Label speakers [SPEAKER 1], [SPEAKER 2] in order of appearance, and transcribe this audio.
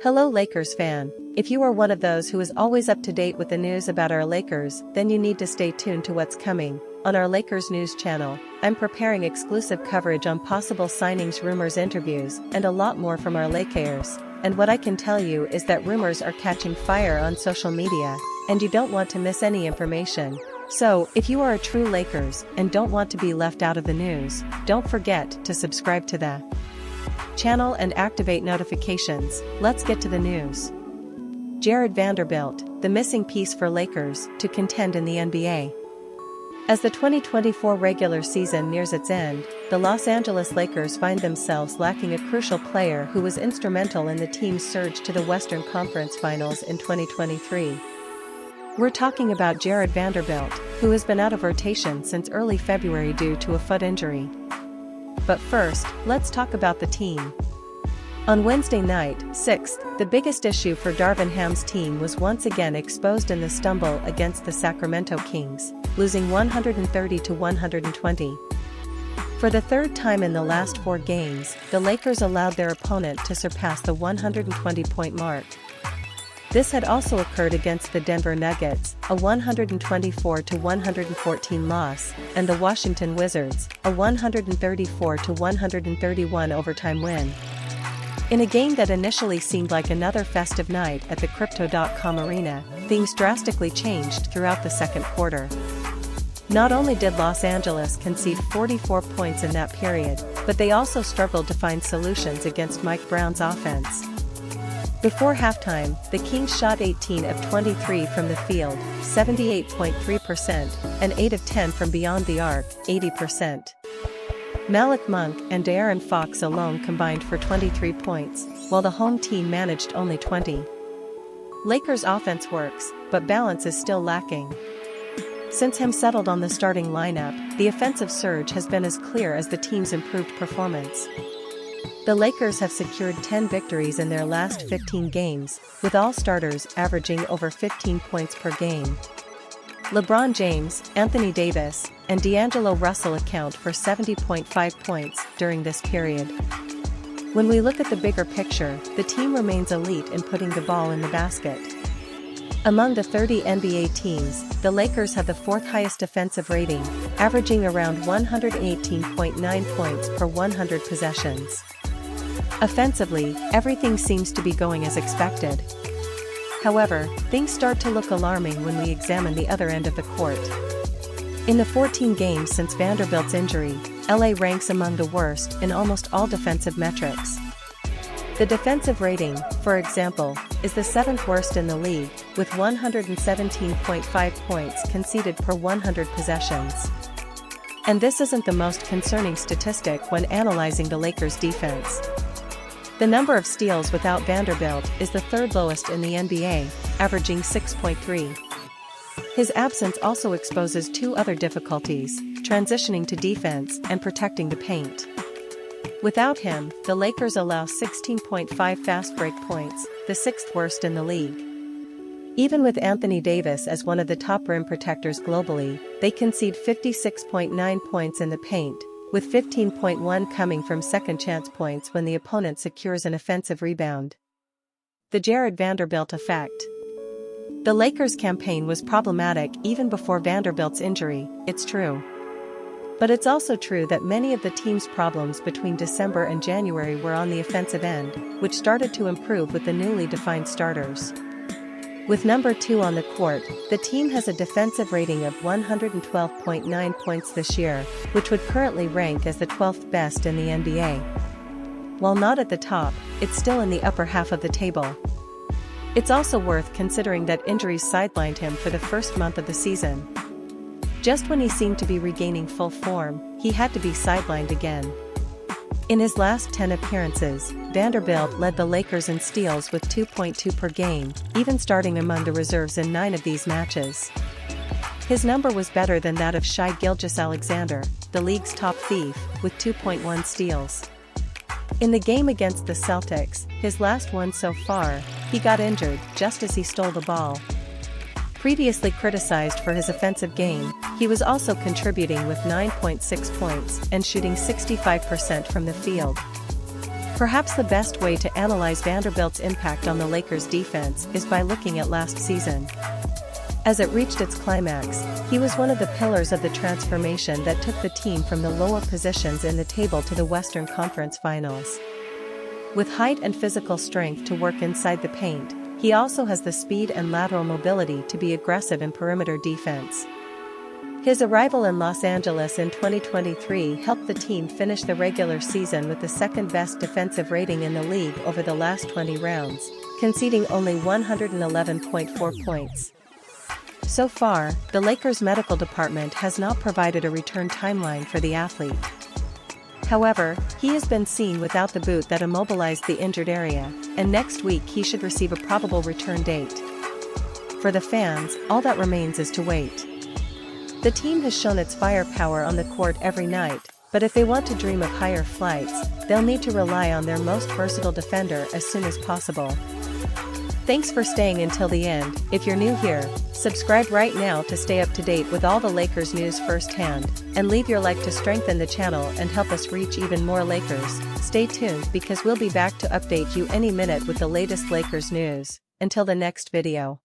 [SPEAKER 1] Hello Lakers fan. If you are one of those who is always up to date with the news about our Lakers, then you need to stay tuned to what's coming. On our Lakers news channel, I'm preparing exclusive coverage on possible signings, rumors, interviews, and a lot more from our Lakers. And what I can tell you is that rumors are catching fire on social media, and you don't want to miss any information. So, if you are a true Lakers and don't want to be left out of the news, don't forget to subscribe to the channel and activate notifications. Let's get to the news. Jarred Vanderbilt, the missing piece for Lakers to contend in the NBA. As the 2024 regular season nears its end, the Los Angeles Lakers find themselves lacking a crucial player who was instrumental in the team's surge to the Western Conference Finals in 2023. We're talking about Jarred Vanderbilt, who has been out of rotation since early February due to a foot injury. But first, let's talk about the team. On Wednesday night, 6th, the biggest issue for Darvin Ham's team was once again exposed in the stumble against the Sacramento Kings, losing 130-120. For the third time in the last 4 games, the Lakers allowed their opponent to surpass the 120-point mark. This had also occurred against the Denver Nuggets, a 124-114 loss, and the Washington Wizards, a 134-131 overtime win. In a game that initially seemed like another festive night at the Crypto.com arena, things drastically changed throughout the second quarter. Not only did Los Angeles concede 44 points in that period, but they also struggled to find solutions against Mike Brown's offense. Before halftime, the Kings shot 18 of 23 from the field, 78.3%, and 8 of 10 from beyond the arc, 80%. Malik Monk and De'Aaron Fox alone combined for 23 points, while the home team managed only 20. Lakers' offense works, but balance is still lacking. Since Ham settled on the starting lineup, the offensive surge has been as clear as the team's improved performance. The Lakers have secured 10 victories in their last 15 games, with all starters averaging over 15 points per game. LeBron James, Anthony Davis, and D'Angelo Russell account for 70.5 points during this period. When we look at the bigger picture, the team remains elite in putting the ball in the basket. Among the 30 NBA teams, the Lakers have the 4th highest defensive rating, averaging around 118.9 points per 100 possessions. Offensively, everything seems to be going as expected. However, things start to look alarming when we examine the other end of the court. In the 14 games since Vanderbilt's injury, LA ranks among the worst in almost all defensive metrics. The defensive rating, for example, is the 7th worst in the league, with 117.5 points conceded per 100 possessions. And this isn't the most concerning statistic when analyzing the Lakers' defense. The number of steals without Vanderbilt is the 3rd lowest in the NBA, averaging 6.3. His absence also exposes 2 other difficulties: transitioning to defense and protecting the paint. Without him, the Lakers allow 16.5 fast break points, the 6th worst in the league. Even with Anthony Davis as one of the top rim protectors globally, they concede 56.9 points in the paint, with 15.1 coming from second-chance points when the opponent secures an offensive rebound. The Jarred Vanderbilt effect. The Lakers' campaign was problematic even before Vanderbilt's injury, it's true. But it's also true that many of the team's problems between December and January were on the offensive end, which started to improve with the newly defined starters. With number 2 on the court, the team has a defensive rating of 112.9 points this year, which would currently rank as the 12th best in the NBA. While not at the top, it's still in the upper half of the table. It's also worth considering that injuries sidelined him for the first month of the season. Just when he seemed to be regaining full form, he had to be sidelined again. In his last 10 appearances, Vanderbilt led the Lakers in steals with 2.2 per game, even starting among the reserves in 9 of these matches. His number was better than that of Shai Gilgeous-Alexander, the league's top thief, with 2.1 steals. In the game against the Celtics, his last one so far, he got injured just as he stole the ball. Previously criticized for his offensive game, he was also contributing with 9.6 points and shooting 65% from the field. Perhaps the best way to analyze Vanderbilt's impact on the Lakers' defense is by looking at last season. As it reached its climax, he was one of the pillars of the transformation that took the team from the lower positions in the table to the Western Conference Finals. With height and physical strength to work inside the paint, he also has the speed and lateral mobility to be aggressive in perimeter defense. His arrival in Los Angeles in 2023 helped the team finish the regular season with the second-best defensive rating in the league over the last 20 rounds, conceding only 111.4 points. So far, the Lakers' medical department has not provided a return timeline for the athlete. However, he has been seen without the boot that immobilized the injured area, and next week he should receive a probable return date. For the fans, all that remains is to wait. The team has shown its firepower on the court every night, but if they want to dream of higher flights, they'll need to rely on their most versatile defender as soon as possible. Thanks for staying until the end. If you're new here, subscribe right now to stay up to date with all the Lakers news firsthand, and leave your like to strengthen the channel and help us reach even more Lakers. Stay tuned because we'll be back to update you any minute with the latest Lakers news. Until the next video.